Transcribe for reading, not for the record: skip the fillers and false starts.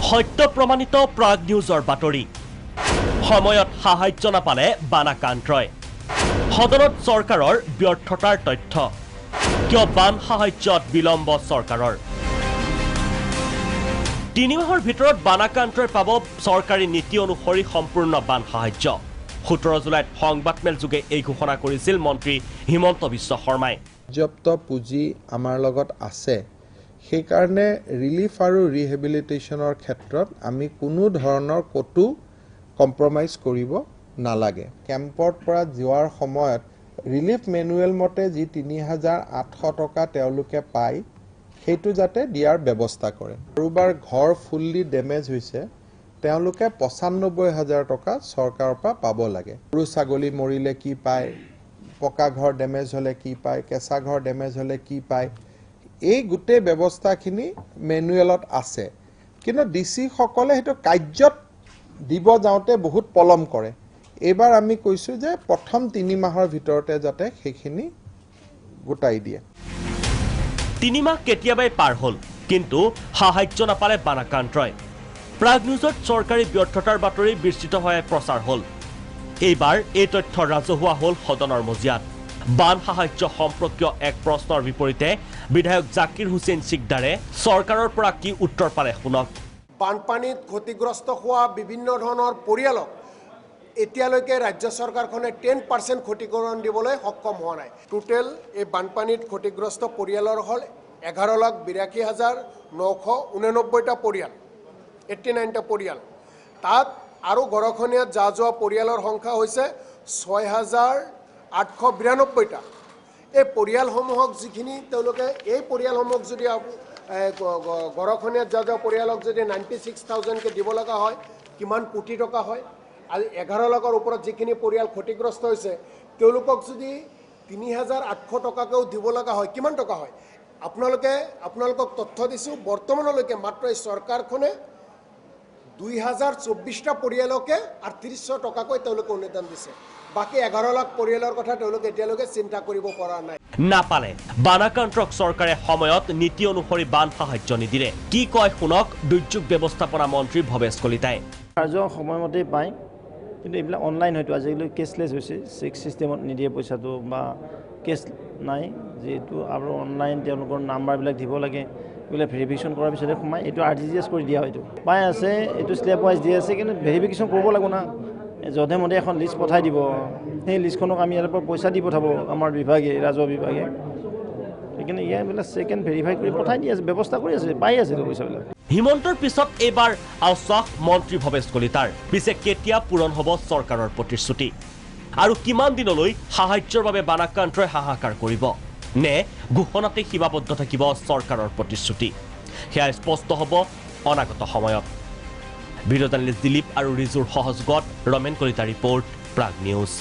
সত্য প্ৰমাণিত প্ৰাগ নিউজৰ বাতৰি সময়ত সাহায্য নাপালে বানাক্ৰান্তই সদনত চৰকাৰৰ ব্যৰ্থতাৰ তথ্য কিয় বান সাহায্যত বিলম্ব চৰকাৰৰ 3 মাহৰ ভিতৰত বানাক্ৰান্তই পাব চৰকাৰী নীতি অনুসৰি সম্পূৰ্ণ বান সাহায্য 17 জুলাইত সংবাদমেল যোগে এই ঘোষণা কৰিছিল মন্ত্ৰী হিমন্ত বিশ্ব শৰ্মাই পৰ্যাপ্ত পুঁজি আমাৰ লগত আছে সেই কাৰণে ৰিলিফ আৰু ৰিহেবিলিটেশ্যনৰ ক্ষেত্ৰত আমি কোনো ধৰণৰ কটো কম্প্ৰমাইজ কৰিব নালাগে কেম্পৰ পৰা যোৱাৰ সময়ত ৰিলিফ মেনুৱেল মতে যি 3800 টকা তেওঁলোকে পায় সেইটো যাতে দিয়াৰ ব্যৱস্থা কৰে কাৰোবাৰ ঘৰ ফুল্লি ডেমেজ হৈছে তেওঁলোকে 95000 টকা চৰকাৰৰ পৰা পাব লাগে গৰু ছাগলী মৰিলে কি পায় পকা ঘৰ ডেমেজ হলে কি পায় কেঁচা ঘৰ ডেমেজ হলে কি পায় এই গুটে ব্যৱস্থাখিনি মেনুৱেলত আছে কিন্তু ডিসি সকলে হেতু কাৰ্যত দিব যাওঁতে বহুত পলম কৰে এবাৰ আমি কৈছো যে প্ৰথম 3 মাহৰ ভিতৰতে যাতে সেইখিনি গোটাই দিয়ে 3 মাহ কেতিয়াবাই পাৰ হল কিন্তু সাহায্য নাপালে বানাক্ৰান্তই প্ৰাগ নিউজত চৰকাৰী ব্যৰ্থতাৰ বাতৰি বিস্তৃত হৈ প্ৰচাৰ হল এইবাৰ এই তথ্য ৰাজহুৱা হল সদনৰ মজিয়াত বান সাহায্য সম্পৰ্কীয় এক প্ৰশ্নৰ বিপৰীতে বিধায়ক জাকিৰ হুছেইন সিকদাৰে চৰকাৰৰ পৰা কি উত্তৰ পালে শুনক বানপানীত ক্ষতিগ্ৰস্ত হোৱা বিভিন্ন ধৰণৰ পৰিয়ালক এতিয়ালৈকে ৰাজ্য চৰকাৰখনে 10% ক্ষতিপূৰণ দিবলৈ সক্ষম হোৱা নাই টোটেল এই বানপানীত ক্ষতিগ্ৰস্ত পৰিয়ালৰ হল 11,82,989টা পৰিয়াল 89টা পৰিয়াল তাত আৰু গৰখনীয়াত যোৱা পৰিয়ালৰ সংখ্যা হৈছে 6,892টা এই পৰিয়ালসমূহক যিখিনি তেওঁলোকে এই পৰিয়ালসমূহক যদি গৰখনীয়াত যোৱা পৰিয়ালক যদি 96,000 কে দিব লগা হয় কিমান কোটি টকা হয় আৰু 11 লাখৰ ওপৰত যিখিনি পৰিয়াল ক্ষতিগ্ৰস্ত হৈছে তেওঁলোকক যদি 3,800 টকাকেও দিব লগা হয় কিমান টকা হয় আপোনালোকক তথ্য দিছো বৰ্তমানলৈকে মাত্ৰ এই চৰকাৰখনে 2024টা পৰিয়ালকে 3800 টকাকৈ তেওঁলোকে অনুদান দিছে বাকি 11 লাখ পৰিয়ালৰ কথা তেওঁলোকে এতিয়ালৈকে চিন্তা কৰিব পৰা নাই নাপালে বানাক্ৰান্তক চৰকাৰে সময়ত নীতি অনুসৰি বান সাহায্য নিদিলে কি কয় শুনক দুৰ্যোগ ব্যৱস্থাপনা মন্ত্ৰী ভৱেশ কলিতাই কাৰ্য সময়মতে পায় কিন্তু এইবিলাক অনলাইন হয়তো আজিকালি কেছলেছ হৈছে চেক সিস্টেমত নিদিয়ে পইচাটো বা কেছ নাই যেটো আৰু অনলাইন তেওঁলোকৰ নাম্বাৰবিলাক দিব লাগে এইবিলাক ভেৰিফিকেশ্যন কৰাৰ পিছতে সোমাই এইটো আৰটিজিএছ কৰি দিয়া হয়তো পাই আছে এইটো স্লেব ৱাইজ দি আছে কিন্তু ভেৰিফিকেশ্যন কৰিব লাগিব না যধে মধে এখন লিষ্ট পঠাই দিব সেই লিষ্টখনক আমি ইয়াৰ পৰা পইচা দি পঠাব আমাৰ বিভাগে ৰাজহ বিভাগে সেইকাৰণে ইয়াৰবিলাক সেকেন্ড ভেৰিফাই কৰি পঠাই দি আছে ব্যৱস্থা কৰি আছে পাই আছে পইচাবিলাক হিমন্তৰ পিছত এইবাৰ আশ্বাস মন্ত্ৰী ভৱেশ কলিতাৰ পিছে কেতিয়া পূৰণ হ'ব চৰকাৰৰ প্ৰতিশ্ৰুতি আৰু কিমান দিনলৈ সাহায্যৰ বাবে বানাক্ৰান্তই হাহাকাৰ কৰিব নে ঘোষণাতে সীমাবদ্ধ থাকিব চৰকাৰৰ প্ৰতিশ্ৰুতি সেয়া স্পষ্ট হ'ব অনাগত সময়ত ভিডিঅ' জাৰ্নেলিষ্ট দিলীপ আৰু ৰিজুৰ সহযোগত ৰমেন কলিতা ৰিপৰ্ট প্ৰাগ নিউজ